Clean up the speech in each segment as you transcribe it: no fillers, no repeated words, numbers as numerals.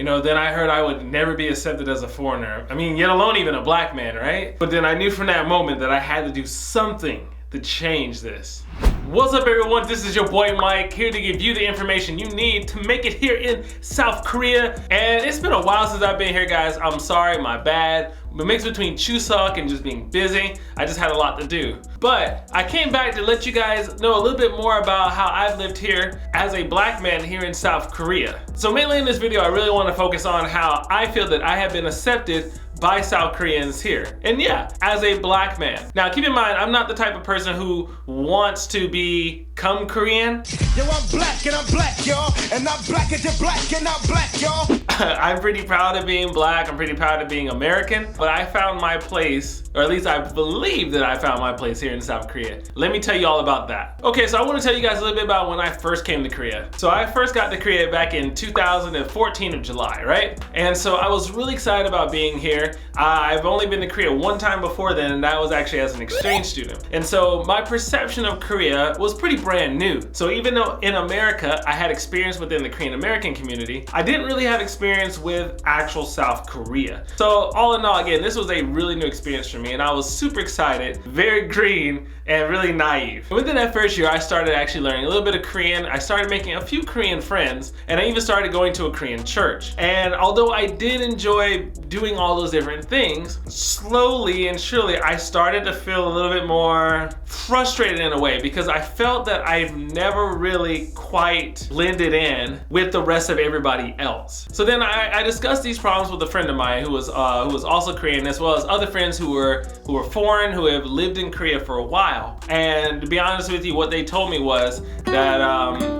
you know, then I heard I would never be accepted as a foreigner. I mean, yet alone even a black man, right? But then I knew from that moment that I had to do something to change this. What's up everyone, this is your boy Mike, here to give you the information you need to make it here in South Korea. And it's been a while since I've been here, guys. I'm sorry, my bad. The mix between Chuseok and just being busy, I just had a lot to do. But I came back to let you guys know a little bit more about how I've lived here as a black man here in South Korea. So mainly in this video, I really want to focus on how I feel that I have been accepted by South Koreans here. And yeah, as a black man. Now keep in mind, I'm not the type of person who wants to become Korean. Yo, I'm black and I'm black, y'all. And I'm black and you're black and I'm black, y'all. I'm pretty proud of being black. I'm pretty proud of being American. But I found my place, or at least I believe that I found my place here in South Korea. Let me tell you all about that. Okay, so I want to tell you guys a little bit about when I first came to Korea. So I first got to Korea back in 2014 of July, right? And so I was really excited about being here. I've only been to Korea one time before then, and that was actually as an exchange student. And so my perception of Korea was pretty brand new. So even though in America, I had experience within the Korean American community, I didn't really have experience with actual South Korea. So all in all, again, this was a really new experience for me, and I was super excited, very green, and really naive. Within that first year, I started actually learning a little bit of Korean. I started making a few Korean friends, and I even started going to a Korean church. And although I did enjoy doing all those different things, slowly and surely, I started to feel a little bit more frustrated in a way, because I felt that I've never really quite blended in with the rest of everybody else. So then I discussed these problems with a friend of mine who was also Korean, as well as other friends who were foreign, who have lived in Korea for a while. And to be honest with you, what they told me was that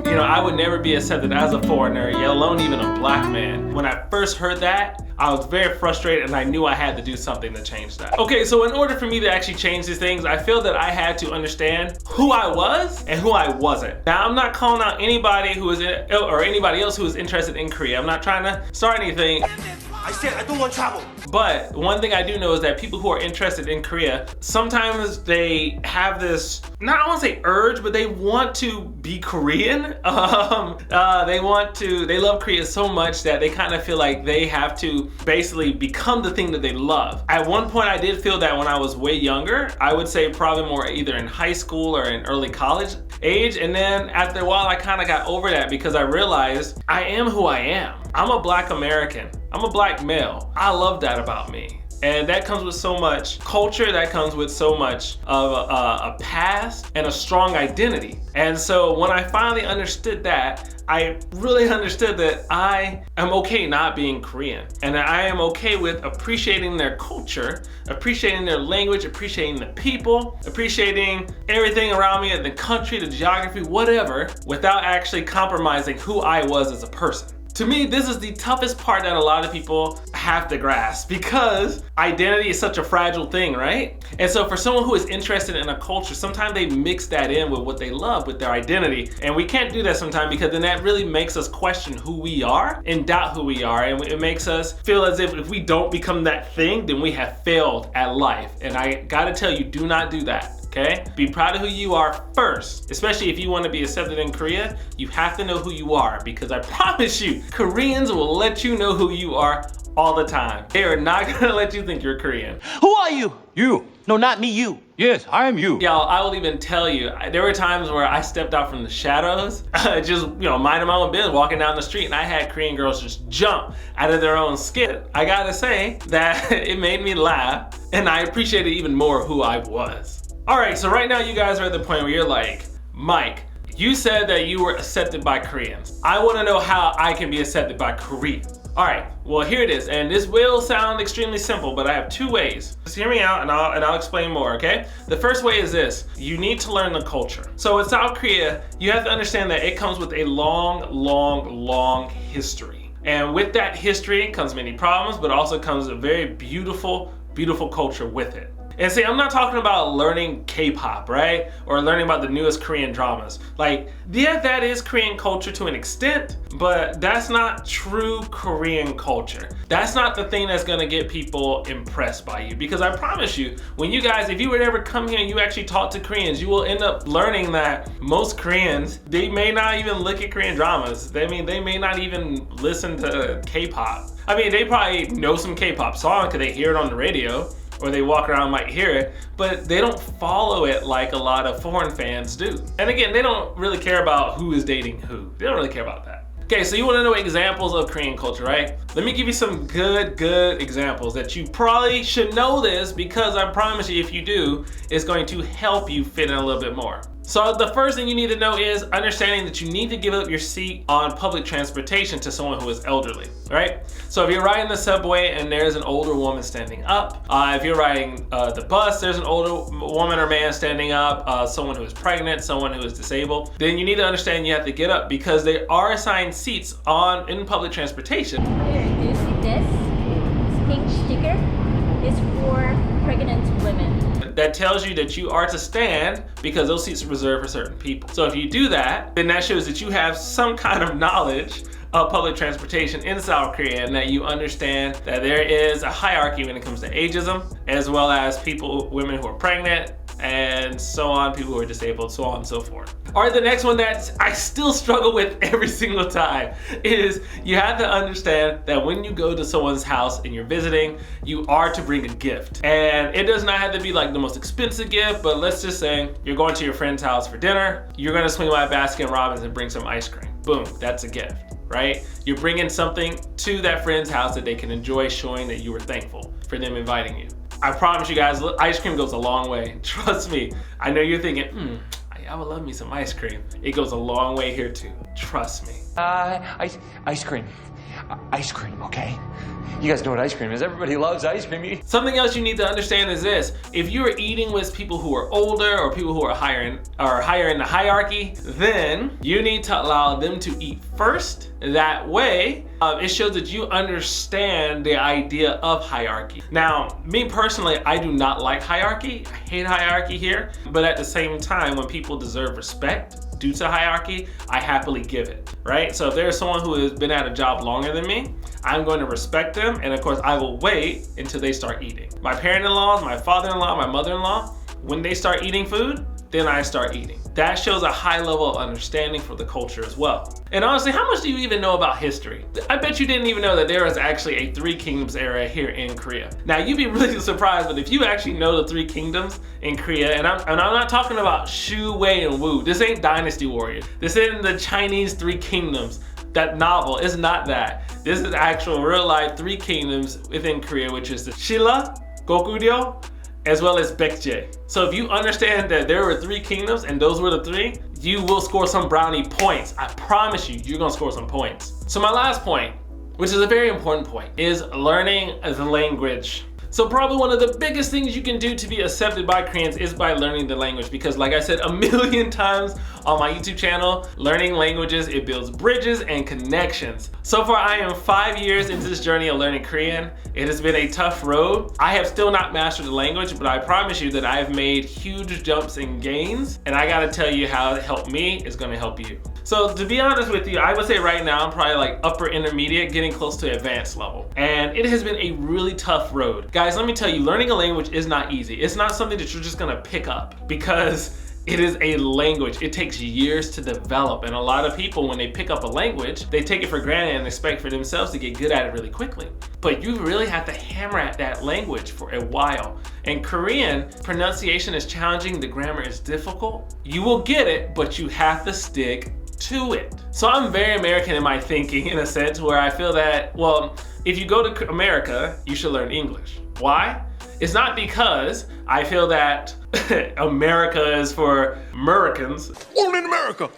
you know, I would never be accepted as a foreigner, yet alone even a black man. When I first heard that, I was very frustrated, and I knew I had to do something to change that. Okay, so in order for me to actually change these things, I feel that I had to understand who I was and who I wasn't. Now, I'm not calling out anybody who is or anybody else who is interested in Korea. I'm not trying to start anything. I said I don't want trouble. But one thing I do know is that people who are interested in Korea, sometimes they have this, not I want to say urge, but they want to be Korean. They love Korea so much that they kind of feel like they have to basically become the thing that they love. At one point I did feel that when I was way younger. I would say probably more either in high school or in early college age. And then after a while I kind of got over that, because I realized I am who I am. I'm a black American. I'm a black male. I love that about me. And that comes with so much culture, that comes with so much of a past and a strong identity. And so when I finally understood that, I really understood that I am okay not being Korean. And that I am okay with appreciating their culture, appreciating their language, appreciating the people, appreciating everything around me, the country, the geography, whatever, without actually compromising who I was as a person. To me, this is the toughest part that a lot of people have to grasp, because identity is such a fragile thing, right? And so for someone who is interested in a culture, sometimes they mix that in with what they love, with their identity. And we can't do that sometimes, because then that really makes us question who we are and doubt who we are. And it makes us feel as if we don't become that thing, then we have failed at life. And I gotta tell you, do not do that. Okay? Be proud of who you are first. Especially if you want to be accepted in Korea, you have to know who you are, because I promise you, Koreans will let you know who you are all the time. They are not gonna let you think you're Korean. Who are you? You. No, not me, you. Yes, I am you. Y'all, I will even tell you, there were times where I stepped out from the shadows, just, you know, minding my own business, walking down the street, and I had Korean girls just jump out of their own skin. I gotta say that it made me laugh, and I appreciated even more who I was. All right, so right now you guys are at the point where you're like, Mike, you said that you were accepted by Koreans. I wanna know how I can be accepted by Koreans. All right, well here it is, and this will sound extremely simple, but I have two ways. Just hear me out and I'll explain more, okay? The first way is this: you need to learn the culture. So in South Korea, you have to understand that it comes with a long history. And with that history comes many problems, but also comes a very beautiful culture with it. And see, I'm not talking about learning K-pop, right? Or learning about the newest Korean dramas. Like, yeah, that is Korean culture to an extent, but that's not true Korean culture. That's not the thing that's gonna get people impressed by you. Because I promise you, when you guys, if you would ever come here and you actually talk to Koreans, you will end up learning that most Koreans, they may not even look at Korean dramas. They may not even listen to K-pop. I mean, they probably know some K-pop song because they hear it on the radio, or they walk around and might hear it, but they don't follow it like a lot of foreign fans do. And again, they don't really care about who is dating who. They don't really care about that. Okay, so you wanna know examples of Korean culture, right? Let me give you some good examples that you probably should know this, because I promise you, if you do, it's going to help you fit in a little bit more. So the first thing you need to know is understanding that you need to give up your seat on public transportation to someone who is elderly, right? So if you're riding the subway and there's an older woman standing up, if you're riding the bus, there's an older woman or man standing up, someone who is pregnant, someone who is disabled, then you need to understand you have to get up, because there are assigned seats in public transportation. Here, do you see this? This pink sticker is for pregnant women. That tells you that you are to stand, because those seats are reserved for certain people. So if you do that, then that shows that you have some kind of knowledge of public transportation in South Korea, and that you understand that there is a hierarchy when it comes to ageism, as well as women who are pregnant, and so on, people who are disabled, so on and so forth. All right, the next one that I still struggle with every single time is you have to understand that when you go to someone's house and you're visiting, you are to bring a gift. And it does not have to be like the most expensive gift, but let's just say you're going to your friend's house for dinner, you're gonna swing by Baskin Robbins and bring some ice cream. Boom, that's a gift, right? You're bringing something to that friend's house that they can enjoy, showing that you were thankful for them inviting you. I promise you guys, ice cream goes a long way. Trust me. I know you're thinking, I would love me some ice cream. It goes a long way here too. Trust me. Ice cream. Ice cream, okay? You guys know what ice cream is. Everybody loves ice cream. Something else you need to understand is this. If you are eating with people who are older or people who are higher in the hierarchy, then you need to allow them to eat first. That way, it shows that you understand the idea of hierarchy. Now, me personally, I do not like hierarchy. I hate hierarchy here. But at the same time, when people deserve respect due to hierarchy, I happily give it, right? So if there's someone who has been at a job longer than me, I'm going to respect them, and of course I will wait until they start eating. My parent-in-laws, my father-in-law, my mother-in-law, when they start eating food, then I start eating. That shows a high level of understanding for the culture as well. And honestly, how much do you even know about history? I bet you didn't even know that there was actually a Three Kingdoms era here in Korea. Now, you'd be really surprised, but if you actually know the Three Kingdoms in Korea, and I'm not talking about Shu, Wei, and Wu. This ain't Dynasty Warriors. This isn't the Chinese Three Kingdoms. That novel is not that. This is actual real life Three Kingdoms within Korea, which is the Shilla, Gokugyo, as well as Baekje. So if you understand that there were three kingdoms and those were the three, you will score some brownie points. I promise you, you're gonna score some points. So my last point, which is a very important point, is learning the language. So probably one of the biggest things you can do to be accepted by Koreans is by learning the language, because like I said a million times on my YouTube channel, learning languages, it builds bridges and connections. So far I am 5 years into this journey of learning Korean. It has been a tough road. I have still not mastered the language, but I promise you that I have made huge jumps and gains, and I gotta tell you how it helped me is gonna help you. So to be honest with you, I would say right now I'm probably like upper intermediate, getting close to advanced level. And it has been a really tough road. Guys, let me tell you, learning a language is not easy. It's not something that you're just gonna pick up, because it is a language. It takes years to develop. And a lot of people, when they pick up a language, they take it for granted and expect for themselves to get good at it really quickly. But you really have to hammer at that language for a while. In Korean, pronunciation is challenging, the grammar is difficult. You will get it, but you have to stick to it. So I'm very American in my thinking, in a sense where I feel that, well, if you go to America, you should learn English. Why? It's not because I feel that America is for Americans. Only in America.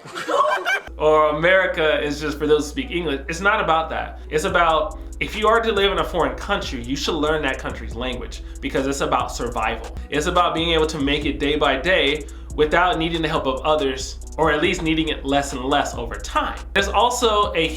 Or America is just for those who speak English. It's not about that. It's about, if you are to live in a foreign country, you should learn that country's language, because it's about survival. It's about being able to make it day by day without needing the help of others, or at least needing it less and less over time. There's also a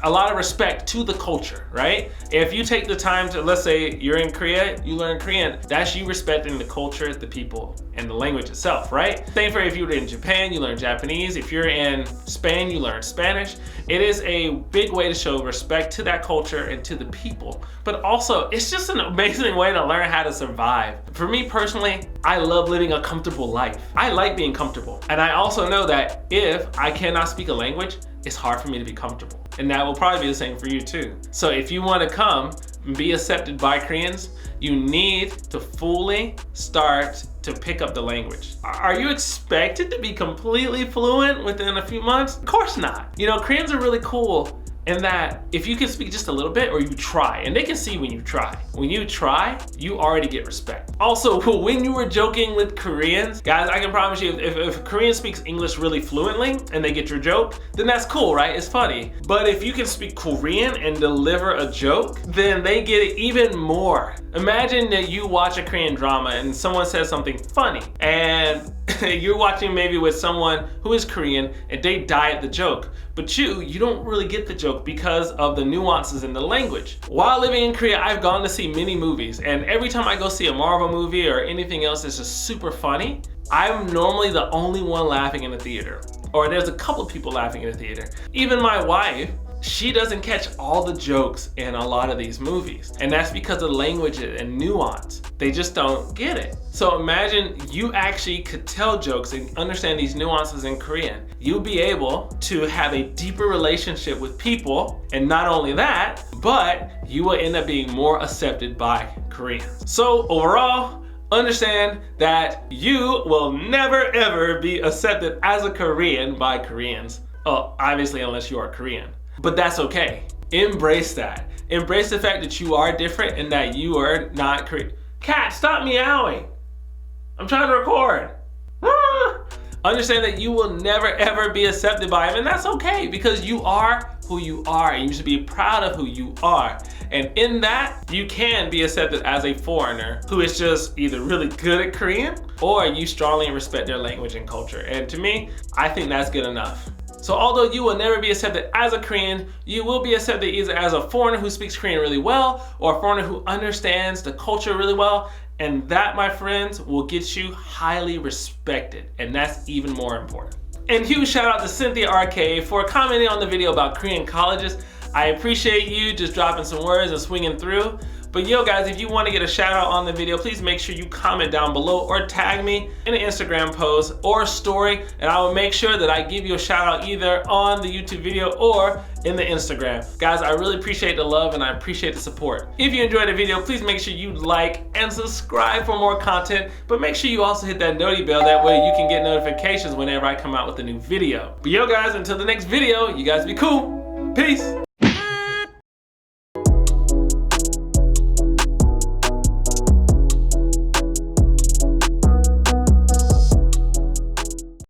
a lot of respect to the culture, right? If you take the time to, let's say you're in Korea, you learn Korean, that's you respecting the culture, the people, and the language itself, right? Same for if you were in Japan, you learn Japanese. If you're in Spain, you learn Spanish. It is a big way to show respect to that culture and to the people. But also, it's just an amazing way to learn how to survive. For me personally, I love living a comfortable life. I like being comfortable. And I also know that if I cannot speak a language, it's hard for me to be comfortable. And that will probably be the same for you too. So if you want to come and be accepted by Koreans, you need to fully start to pick up the language. Are you expected to be completely fluent within a few months? Of course not. You know, Koreans are really cool in that if you can speak just a little bit or you try, and they can see when you try. When you try, you already get respect. Also, when you were joking with Koreans, guys, I can promise you, if a Korean speaks English really fluently and they get your joke, then that's cool, right? It's funny. But if you can speak Korean and deliver a joke, then they get it even more. Imagine that you watch a Korean drama and someone says something funny, and you're watching maybe with someone who is Korean and they die at the joke, but you don't really get the joke because of the nuances in the language. While living in Korea, I've gone to see many movies, and every time I go see a Marvel movie or anything else that's just super funny, I'm normally the only one laughing in the theater, or there's a couple of people laughing in the theater. Even my wife, she doesn't catch all the jokes in a lot of these movies. And that's because of language and nuance. They just don't get it. So imagine you actually could tell jokes and understand these nuances in Korean. You'll be able to have a deeper relationship with people. And not only that, but you will end up being more accepted by Koreans. So overall, understand that you will never ever be accepted as a Korean by Koreans. Oh, obviously unless you are Korean. But that's okay. Embrace that. Embrace the fact that you are different and that you are not Korean. Cat, stop meowing. I'm trying to record. Understand that you will never ever be accepted by him, and that's okay because you are who you are and you should be proud of who you are. And in that, you can be accepted as a foreigner who is just either really good at Korean or you strongly respect their language and culture. And to me, I think that's good enough. So although you will never be accepted as a Korean, you will be accepted either as a foreigner who speaks Korean really well or a foreigner who understands the culture really well. And that, my friends, will get you highly respected. And that's even more important. And huge shout out to Cynthia RK for commenting on the video about Korean colleges. I appreciate you just dropping some words and swinging through. But yo guys, if you want to get a shout out on the video, please make sure you comment down below or tag me in an Instagram post or story, and I will make sure that I give you a shout out either on the YouTube video or in the Instagram. Guys, I really appreciate the love and I appreciate the support. If you enjoyed the video, please make sure you like and subscribe for more content, but make sure you also hit that noti bell, that way you can get notifications whenever I come out with a new video. But yo guys, until the next video, you guys be cool. Peace.